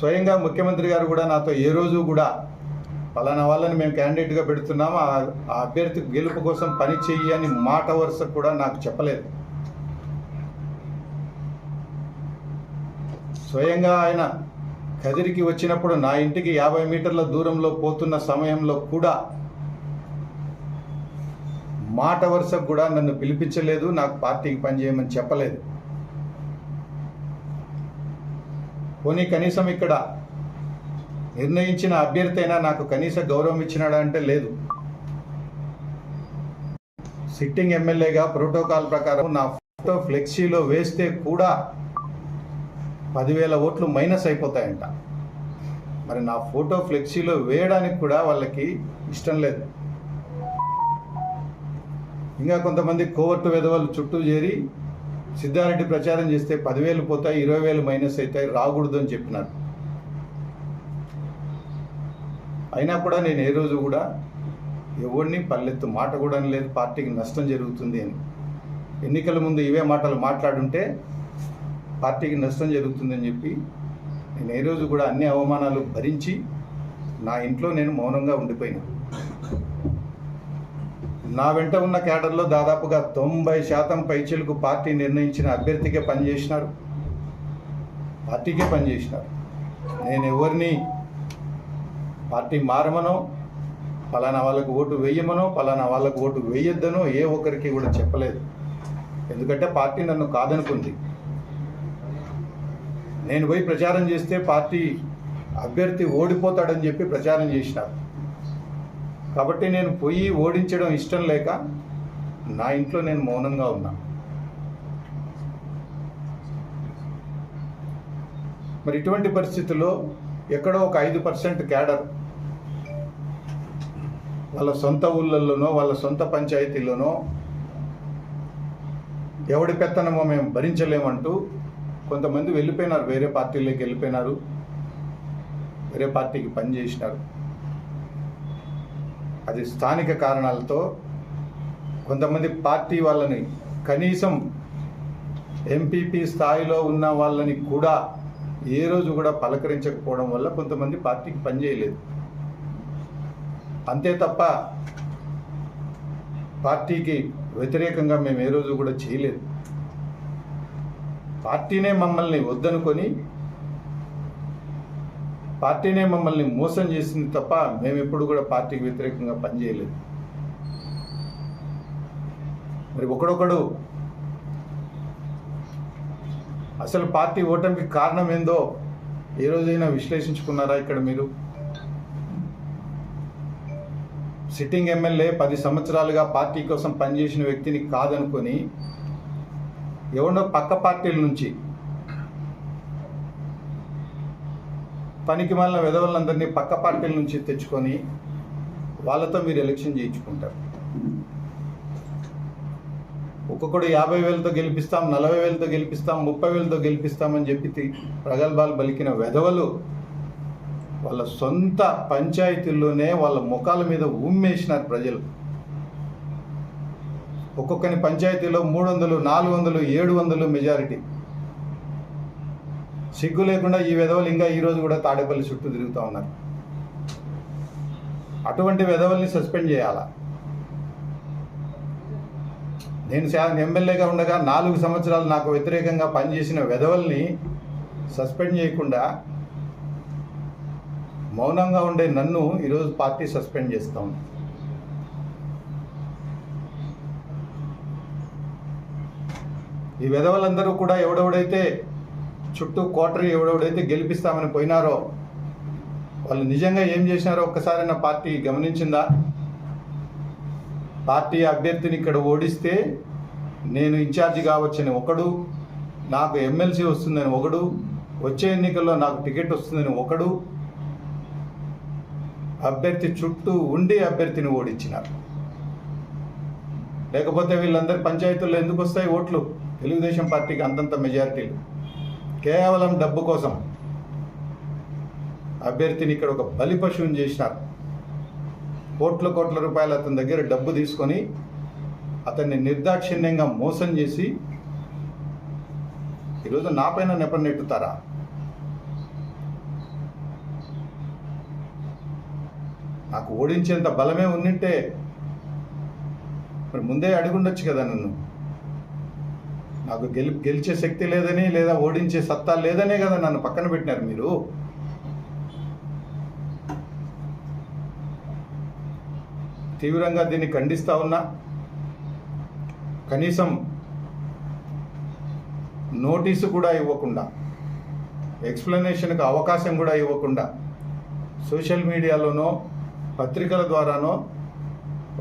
స్వయంగా ముఖ్యమంత్రి గారు కూడా నాతో ఏ రోజు కూడా పలానా వాళ్ళని మేము క్యాండిడేట్గా పెడుతున్నాము, ఆ అభ్యర్థి గెలుపు కోసం పని చెయ్యి అని మాట వరుస కూడా నాకు చెప్పలేదు. స్వయంగా ఆయన కదిరికి వచ్చినప్పుడు నా ఇంటికి 50 మీటర్ల దూరంలో పోతున్న సమయంలో కూడా మాట వరుసకు కూడా నన్ను పిలిపించలేదు, నాకు పార్టీకి పనిచేయమని చెప్పలేదు. పోనీ కనీసం ఇక్కడ నిర్ణయించిన అభ్యర్థి అయినా నాకు కనీస గౌరవం ఇచ్చినాడా అంటే లేదు. సిట్టింగ్ ఎమ్మెల్యేగా ప్రోటోకాల్ ప్రకారం నా ఫోటో ఫ్లెక్సీలో వేస్తే కూడా 10,000 ఓట్లు మైనస్ అయిపోతాయంట. మరి నా ఫోటో ఫ్లెక్సీలో వేయడానికి కూడా వాళ్ళకి ఇష్టం లేదు. ఇంకా కొంతమంది కోవర్టు వెధవలు చుట్టూ చేరి సిద్ధారెడ్డి ప్రచారం చేస్తే 10,000 పోతాయి, 20,000 మైనస్ అవుతాయి, రాకూడదు అని చెప్పినారు. అయినా కూడా నేను ఏ రోజు కూడా ఎవరిని పల్లెత్తు మాట కూడా లేదు పార్టీకి నష్టం జరుగుతుంది అని. ఎన్నికల ముందు ఇవే మాటలు మాట్లాడుంటే పార్టీకి నష్టం జరుగుతుందని చెప్పి నేను ఏ రోజు కూడా అన్ని అవమానాలు భరించి నా ఇంట్లో నేను మౌనంగా ఉండిపోయినా. నా వెంట ఉన్న క్యాడర్లో దాదాపుగా 90% పైచిలకు పార్టీ నిర్ణయించిన అభ్యర్థికే పనిచేసినారు, పార్టీకే పనిచేసినారు. నేను ఎవరిని పార్టీ మారమనో, పలానా వాళ్ళకు ఓటు వేయమనో, పలానా వాళ్ళకు ఓటు వేయొద్దనో ఏ ఒక్కరికి కూడా చెప్పలేదు. ఎందుకంటే పార్టీ నన్ను కాదనుకుంది. నేను పోయి ప్రచారం చేస్తే పార్టీ అభ్యర్థి ఓడిపోతాడని చెప్పి ప్రచారం చేసినారు. కాబట్టి నేను పోయి ఓడించడం ఇష్టం లేక నా ఇంట్లో నేను మౌనంగా ఉన్నా. మరి ఇటువంటి పరిస్థితుల్లో ఎక్కడో ఒక 5% క్యాడర్ వాళ్ళ సొంత ఊళ్ళల్లోనో వాళ్ళ సొంత పంచాయతీల్లోనో ఎవడి పెత్తనమో మేము భరించలేమంటూ కొంతమంది వెళ్ళిపోయినారు, వేరే పార్టీలోకి వెళ్ళిపోయినారు, వేరే పార్టీకి పనిచేసినారు. అది స్థానిక కారణాలతో కొంతమంది పార్టీ వాళ్ళని కనీసం ఎంపీపీ స్థాయిలో ఉన్న వాళ్ళని కూడా ఏ రోజు కూడా పలకరించకపోవడం వల్ల కొంతమంది పార్టీకి పనిచేయలేదు. అంతే తప్ప పార్టీకి వ్యతిరేకంగా మేము ఏ రోజు కూడా చేయలేదు. పార్టీనే మమ్మల్ని వద్దనుకొని పార్టీనే మమ్మల్ని మోసం చేసింది తప్ప మేము ఎప్పుడు కూడా పార్టీకి వ్యతిరేకంగా పనిచేయలేదు. మరి ఒకడొకడు అసలు పార్టీ ఓటమికి కారణం ఏందో ఏ రోజైనా విశ్లేషించుకున్నారా? ఇక్కడ మీరు సిట్టింగ్ ఎమ్మెల్యే 10 సంవత్సరాలుగా పార్టీ కోసం పనిచేసిన వ్యక్తిని కాదనుకొని ఎవరో పక్క పార్టీల నుంచి పనికి మాలిన విధవలందరినీ పక్క పార్టీల నుంచి తెచ్చుకొని వాళ్ళతో మీరు ఎలక్షన్ చేయించుకుంటారు. ఒక్కొక్కడు 50,000తో గెలిపిస్తాం, 40,000తో గెలిపిస్తాం, 30,000తో గెలిపిస్తామని చెప్పి ప్రగల్భాలు పలికిన వెధవలు వాళ్ళ సొంత పంచాయతీల్లోనే వాళ్ళ ముఖాల మీద ఉమ్మేసినారు ప్రజలు. ఒక్కొక్కని పంచాయతీలో 300, 400, 700 మెజారిటీ. సిగ్గు లేకుండా ఈ వెధవలు ఇంకా ఈరోజు కూడా తాడేపల్లి చుట్టూ తిరుగుతూ ఉన్నారు. అటువంటి వెధవల్ని సస్పెండ్ చేయాలా? నేను ఎమ్మెల్యేగా ఉండగా 4 సంవత్సరాలు నాకు వ్యతిరేకంగా పనిచేసిన వెధవల్ని సస్పెండ్ చేయకుండా మౌనంగా ఉండే నన్ను ఈరోజు పార్టీ సస్పెండ్ చేస్తూ ఉంది. ఈ వెధవలందరూ కూడా ఎవడెవడైతే చుట్టూ కోటరీ ఎవడెవడైతే గెలిపిస్తామని పోయినారో వాళ్ళు నిజంగా ఏం చేసినారో ఒక్కసారైనా పార్టీ గమనించిందా? పార్టీ అభ్యర్థిని ఇక్కడ ఓడిస్తే నేను ఇన్ఛార్జి కావచ్చని ఒకడు, నాకు ఎమ్మెల్సీ వస్తుందని ఒకడు, వచ్చే ఎన్నికల్లో నాకు టికెట్ వస్తుందని ఒకడు, అభ్యర్థి చుట్టూ ఉండి అభ్యర్థిని ఓడించినారు. లేకపోతే వీళ్ళందరి పంచాయతీల్లో ఎందుకు వస్తాయి ఓట్లు? తెలుగుదేశం పార్టీకి అంతంత మెజారిటీలు. కేవలం డబ్బు కోసం అభ్యర్థిని ఇక్కడ ఒక బలి పశువుని చేసినారు. కోట్ల రూపాయలు అతని దగ్గర డబ్బు తీసుకొని అతన్ని నిర్దాక్షిణ్యంగా మోసం చేసి ఈరోజు నా పైన నెపనెట్టుతారా? నాకు ఓడించేంత బలమే ఉన్నింటే మరి ముందే అడుగుండొచ్చు కదా నన్ను. నాకు గెలిచే శక్తి లేదని లేదా ఓడించే సత్తా లేదనే కదా నన్ను పక్కన పెట్టినారు మీరు. తీవ్రంగా దీన్ని ఖండిస్తూ ఉన్నా. కనీసం నోటీసు కూడా ఇవ్వకుండా, ఎక్స్ప్లెనేషన్కి అవకాశం కూడా ఇవ్వకుండా సోషల్ మీడియాలోనో పత్రికల ద్వారానో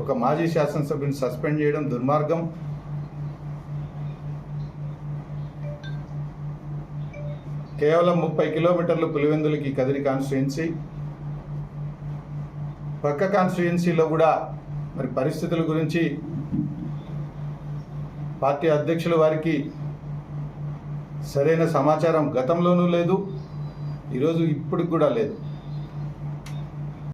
ఒక మాజీ శాసనసభ్యుని సస్పెండ్ చేయడం దుర్మార్గం. కేవలం 30 కిలోమీటర్లు పులివెందులకి కదిరి కాన్స్టిట్యుయెన్సీ. పక్క కాన్స్టిట్యుయెన్సీలో కూడా మరి పరిస్థితుల గురించి పార్టీ అధ్యక్షుల వారికి సరైన సమాచారం గతంలోనూ లేదు, ఈరోజు ఇప్పటికి కూడా లేదు.